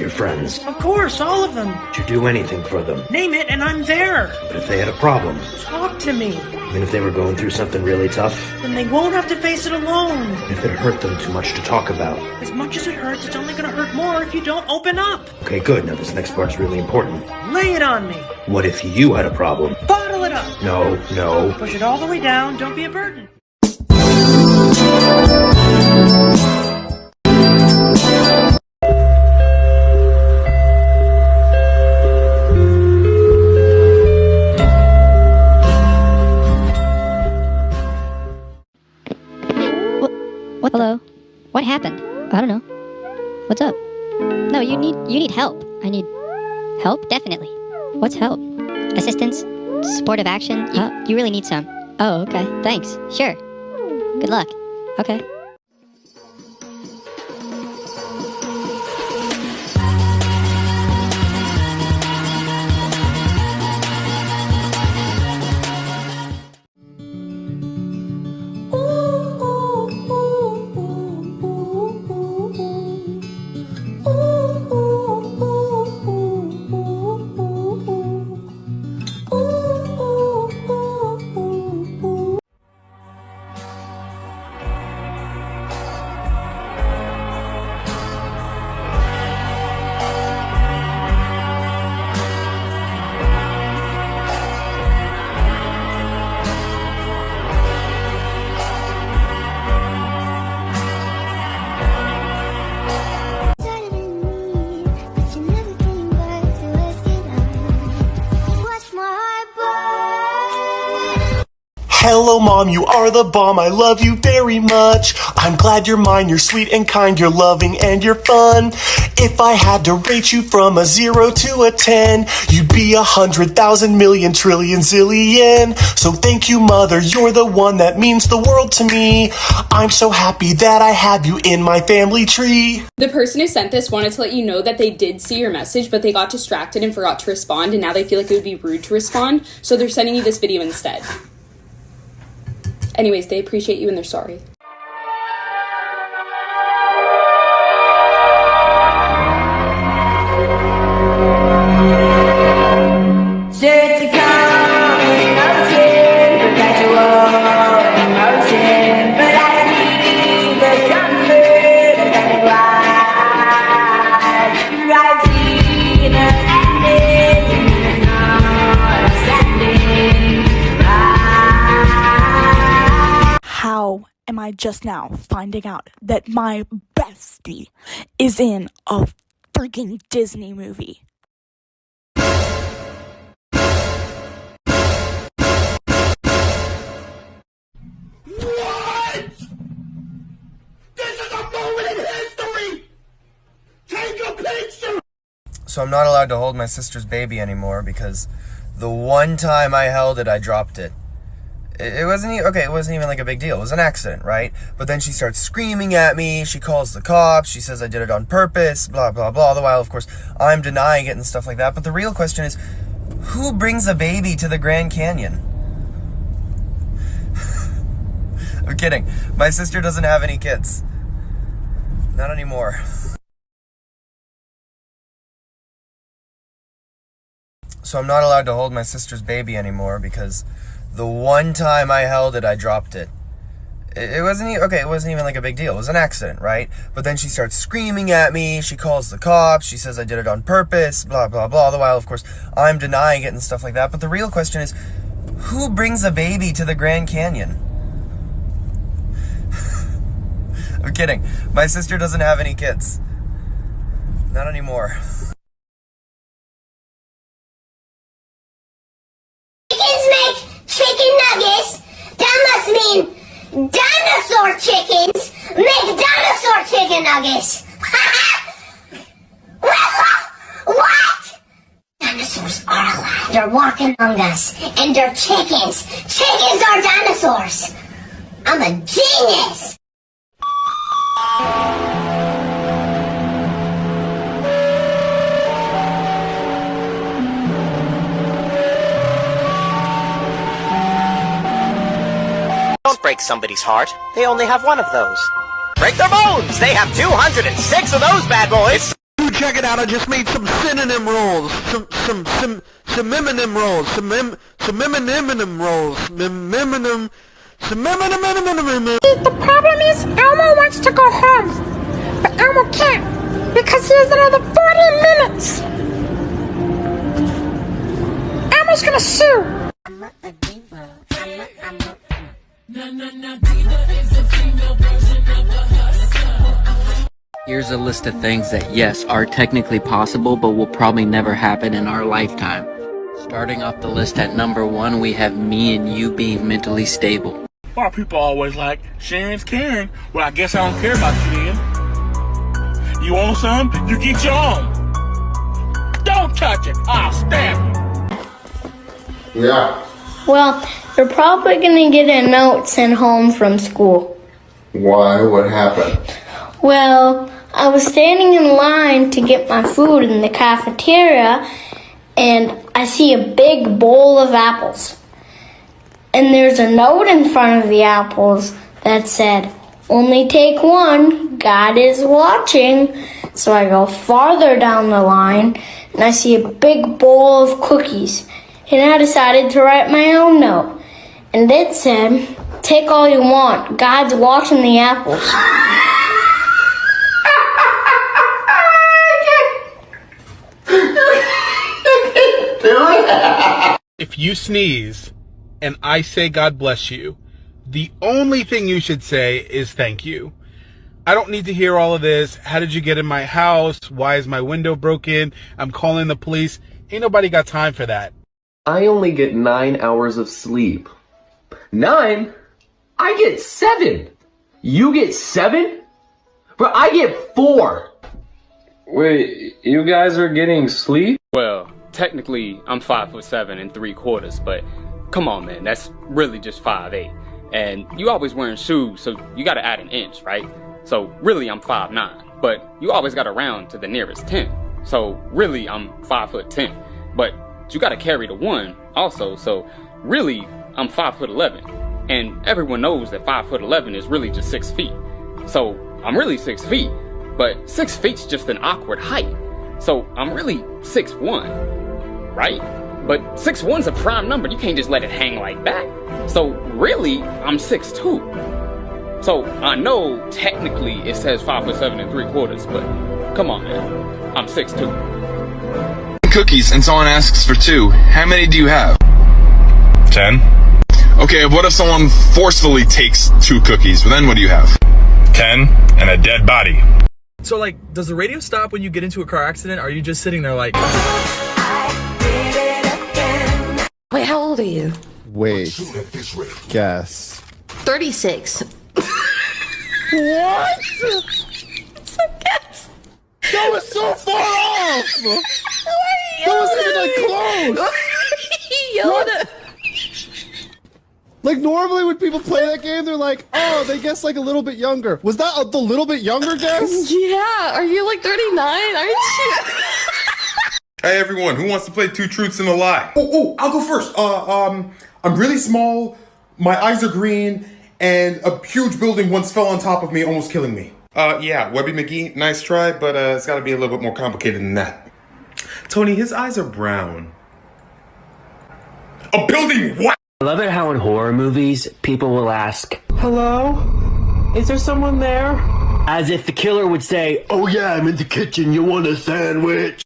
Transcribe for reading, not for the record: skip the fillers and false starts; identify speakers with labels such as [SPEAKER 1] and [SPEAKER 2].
[SPEAKER 1] your friends?
[SPEAKER 2] Of course, all of them.
[SPEAKER 1] Would you do anything for them?
[SPEAKER 2] Name it and I'm there.
[SPEAKER 1] But if they had a problem,
[SPEAKER 2] Talk to me.
[SPEAKER 1] even if they were going through something really tough,
[SPEAKER 2] Then they won't have to face it alone.
[SPEAKER 1] if it hurt them too much to talk about.
[SPEAKER 2] As much as it hurts, it's only gonna hurt more if you don't open up.
[SPEAKER 1] Okay, good. Now this next part's really important.
[SPEAKER 2] Lay it on me.
[SPEAKER 1] What if you had a problem?
[SPEAKER 2] Bottle it up.
[SPEAKER 1] No.
[SPEAKER 2] Push it all the way down. Don't be a burden.
[SPEAKER 3] What? Hello? What happened? I don't know. What's up? No, you need help. I need help? Definitely. What's help? Assistance? Supportive action? You really need some. Oh, okay. Thanks. Sure. Good luck. Okay.
[SPEAKER 4] Hello mom, you are the bomb, I love you very much. I'm glad you're mine, you're sweet and kind, you're loving and you're fun. If I had to rate you from a 0 to a 10, you'd be 100,000 million trillion zillion. So thank you mother, you're the one that means the world to me. I'm so happy that I have you in my family tree.
[SPEAKER 5] The person who sent this wanted to let you know that they did see your message, but they got distracted and forgot to respond, and now they feel like it would be rude to respond, so they're sending you this video instead. Anyways, they appreciate you and they're sorry.
[SPEAKER 6] Shit to come in motion, perpetual emotion, but I need the comfort of any ride. I've seen an ending, and not standing right.
[SPEAKER 7] How am I just now finding out that my bestie is in a freaking Disney movie?
[SPEAKER 8] What? This is a moment in history! Take a picture!
[SPEAKER 9] So I'm not allowed to hold my sister's baby anymore because the one time I held it, I dropped it. It wasn't even like a big deal. It was an accident, right? But then she starts screaming at me. She calls the cops. She says I did it on purpose, blah, blah, blah. All the while, of course, I'm denying it and stuff like that. But the real question is, who brings a baby to the Grand Canyon? I'm kidding. My sister doesn't have any kids. Not anymore. So I'm not allowed to hold my sister's baby anymore because the one time I held it, I dropped it. It wasn't even like a big deal. It was an accident, right? But then she starts screaming at me. She calls the cops. She says I did it on purpose, blah, blah, blah. All the while, of course, I'm denying it and stuff like that. But the real question is, who brings a baby to the Grand Canyon? I'm kidding. My sister doesn't have any kids. Not anymore.
[SPEAKER 10] Chickens make chicken nuggets. That must mean dinosaur chickens make dinosaur chicken nuggets. What? Dinosaurs are alive. They're walking among us. And they're chickens. Chickens are dinosaurs. I'm a genius.
[SPEAKER 11] Don't break somebody's heart. They only have one of those. Break their bones! They have 206 of those bad boys!
[SPEAKER 12] Dude, check it out. I just made some synonym rolls. Some synonym rolls. Some rolls.
[SPEAKER 13] The problem is Elmo wants to go home, but Elmo can't because he has another 40 minutes. Elmo's gonna sue.
[SPEAKER 14] Here's a list of things that, yes, are technically possible, but will probably never happen in our lifetime. Starting off the list at number 1, we have me and you being mentally stable.
[SPEAKER 15] Why people always like, sharing's caring. Well, I guess I don't care about you then. You want some? You get your own. Don't touch it. I'll stab you.
[SPEAKER 16] Yeah.
[SPEAKER 17] Well, you're probably gonna get a note sent home from school.
[SPEAKER 16] Why? What happened?
[SPEAKER 17] Well, I was standing in line to get my food in the cafeteria, and I see a big bowl of apples. And there's a note in front of the apples that said, "Only take one, God is watching." So I go farther down the line, and I see a big bowl of cookies. And I decided to write my own note. And it said, "Take all you want, God's watching the apples."
[SPEAKER 18] If you sneeze and I say God bless you, the only thing you should say is thank you. I don't need to hear all of this. How did you get in my house? Why is my window broken? I'm calling the police. Ain't nobody got time for that.
[SPEAKER 19] I only get 9 hours of sleep. 9? I get 7. You get 7? Bro, I get 4.
[SPEAKER 20] Wait, you guys are getting sleep?
[SPEAKER 21] Well, technically, I'm 5'7"3/4", but come on, man, that's really just 5'8". And you always wearing shoes, so you gotta add an inch, right? So really, I'm 5'9", but you always gotta round to the nearest 10. So really, I'm 5'10", but you gotta carry the 1 also, so really, I'm 5'11". And everyone knows that 5'11" is really just 6 feet. So I'm really 6 feet, but 6 feet's just an awkward height. So I'm really 6'1", right? But 6'1's a prime number. You can't just let it hang like that. So really, I'm 6'2". So I know technically it says 5'7" 3/4", but come on, man, I'm 6'2".
[SPEAKER 22] Cookies and someone asks for 2. How many do you have?
[SPEAKER 23] 10.
[SPEAKER 22] Okay, what if someone forcefully takes 2 cookies? Well, then what do you have?
[SPEAKER 23] 10 and a dead body.
[SPEAKER 24] So, like, does the radio stop when you get into a car accident? Or are you just sitting there like...
[SPEAKER 25] Wait, how old are you?
[SPEAKER 26] Wait. Guess.
[SPEAKER 25] 36.
[SPEAKER 26] What?
[SPEAKER 25] It's a guess.
[SPEAKER 26] That was so far off! That wasn't even like close!
[SPEAKER 25] Yoda!
[SPEAKER 26] Like normally when people play that game, they're like, oh, they guess like a little bit younger. Was that the little bit younger guess?
[SPEAKER 25] Yeah, are you like 39? Aren't you?
[SPEAKER 27] Hey everyone, who wants to play 2 truths and a lie? Oh, I'll go first. I'm really small, my eyes are green, and a huge building once fell on top of me, almost killing me. Yeah, Webby McGee, nice try, but it's gotta be a little bit more complicated than that. Tony, his eyes are brown. A building what?
[SPEAKER 28] I love it how in horror movies, people will ask,
[SPEAKER 29] "Hello? Is there someone there?"
[SPEAKER 28] as if the killer would say,
[SPEAKER 29] "Oh yeah, I'm in the kitchen, you want a sandwich?"